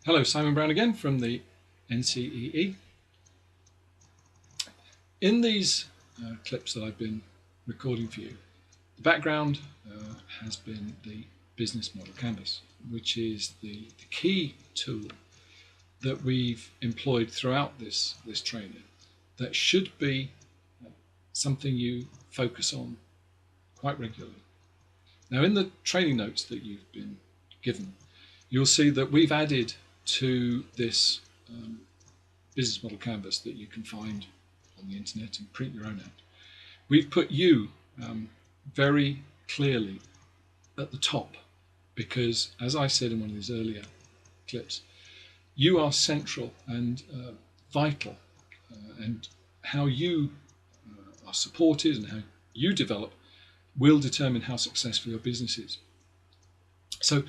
Hello, Simon Brown again from the NCEE. In these clips that I've been recording for you, the background has been the business model canvas, which is the key tool that we've employed throughout this training that should be something you focus on quite regularly. Now, in the training notes that you've been given, you'll see that we've added to this business model canvas that you can find on the internet and print your own out. We've put you very clearly at the top because, as I said in one of these earlier clips, you are central and vital, and how you are supported and how you develop will determine how successful your business is. So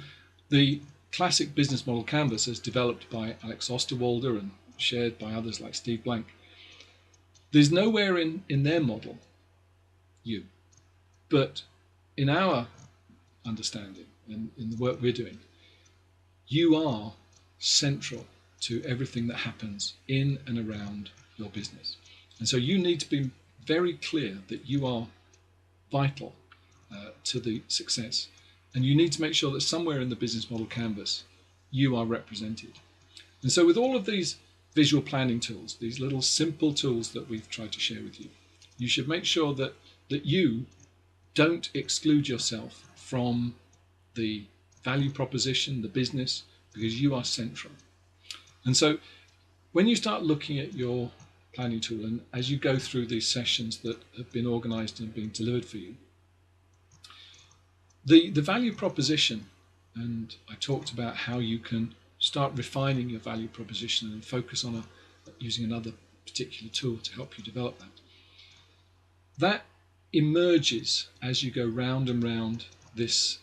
the classic business model canvas, as developed by Alex Osterwalder and shared by others like Steve Blank, there's nowhere in their model you, but in our understanding and in the work we're doing, you are central to everything that happens in and around your business. And so you need to be very clear that you are vital to the success, and you need to make sure that somewhere in the business model canvas you are represented. And so with all of these visual planning tools, these little simple tools that we've tried to share with you, you should make sure that you don't exclude yourself from the value proposition, the business, because you are central. And so when you start looking at your planning tool, and as you go through these sessions that have been organized and being delivered for you, the value proposition, and I talked about how you can start refining your value proposition and focus on using another particular tool to help you develop that. That emerges as you go round and round this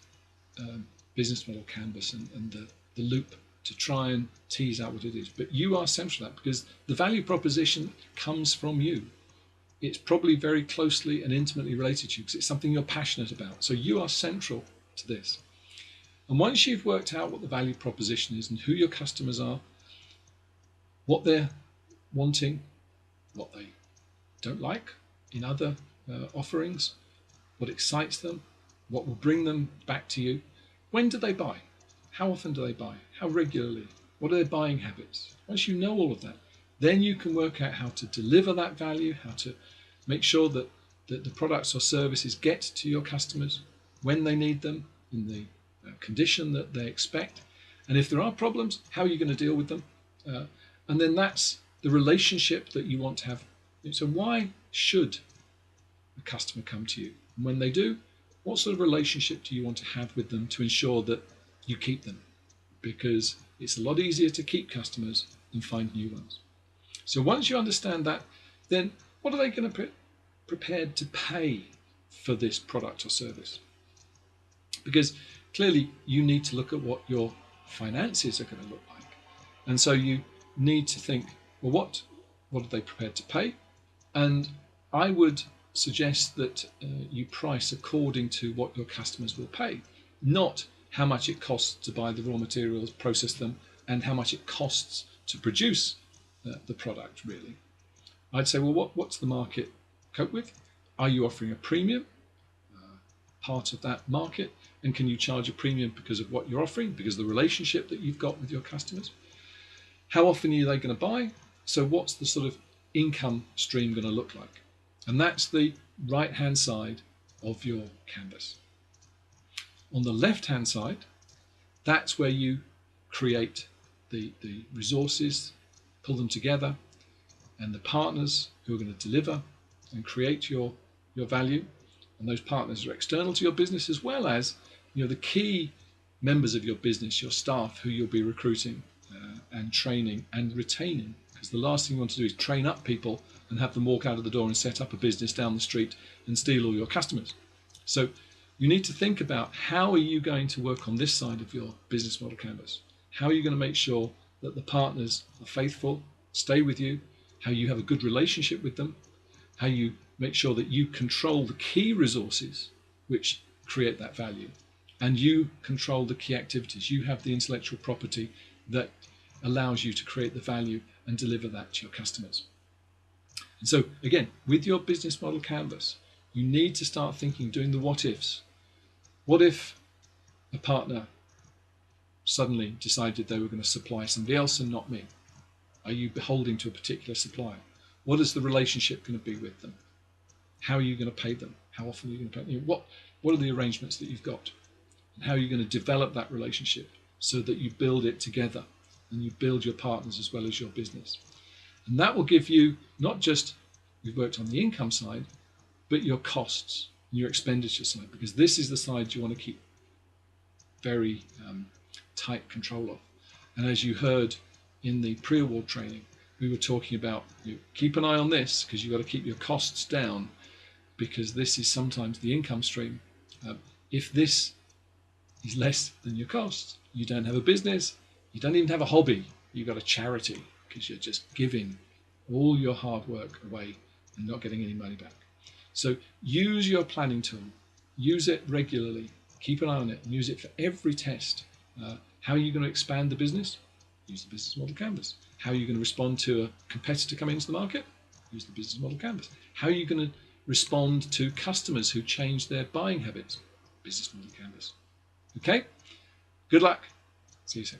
business model canvas and the loop to try and tease out what it is. But you are central to that because the value proposition comes from you. It's probably very closely and intimately related to you because it's something you're passionate about. So you are central to this. And once you've worked out what the value proposition is and who your customers are, what they're wanting, what they don't like in other offerings, what excites them, what will bring them back to you, when do they buy? How often do they buy? How regularly? What are their buying habits? Once you know all of that, then you can work out how to deliver that value, how to make sure that the products or services get to your customers when they need them, in the condition that they expect. And if there are problems, how are you going to deal with them? And then that's the relationship that you want to have. So why should a customer come to you? And when they do, what sort of relationship do you want to have with them to ensure that you keep them? Because it's a lot easier to keep customers than find new ones. So once you understand that, then what are they going to be prepared to pay for this product or service? Because clearly you need to look at what your finances are going to look like. And so you need to think, well, what are they prepared to pay? And I would suggest that you price according to what your customers will pay, not how much it costs to buy the raw materials, process them, and how much it costs to produce the product, really. I'd say, well, what's the market cope with? Are you offering a premium part of that market? And can you charge a premium because of what you're offering, because of the relationship that you've got with your customers? How often are they going to buy? So what's the sort of income stream going to look like? And that's the right-hand side of your canvas. On the left-hand side, that's where you create the resources, pull them together, and the partners who are going to deliver and create your value. And those partners are external to your business, as well as the key members of your business, your staff, who you'll be recruiting and training and retaining. Because the last thing you want to do is train up people and have them walk out of the door and set up a business down the street and steal all your customers. So you need to think about, how are you going to work on this side of your business model canvas? How are you going to make sure that the partners are faithful, stay with you, how you have a good relationship with them, how you make sure that you control the key resources which create that value, and you control the key activities. You have the intellectual property that allows you to create the value and deliver that to your customers. And so again, with your business model canvas, you need to start thinking, doing the what ifs. What if a partner suddenly decided they were going to supply somebody else and not me? Are you beholden to a particular supplier? What is the relationship going to be with them? How are you going to pay them? How often are you going to pay them? What are the arrangements that you've got? And how are you going to develop that relationship so that you build it together and you build your partners as well as your business? And that will give you not just, we've worked on the income side, but your costs and your expenditure side, because this is the side you want to keep very tight control of. And as you heard in the pre-award training, we were talking about, keep an eye on this, because you've got to keep your costs down, because this is sometimes the income stream. If this is less than your costs, you don't have a business, you don't even have a hobby, you've got a charity, because you're just giving all your hard work away and not getting any money back. So use your planning tool, use it regularly, keep an eye on it, and use it for every test. How are you going to expand the business? Use the business model canvas. How are you going to respond to a competitor coming into the market? Use the business model canvas. How are you going to respond to customers who change their buying habits? Business model canvas. Okay? Good luck. See you soon.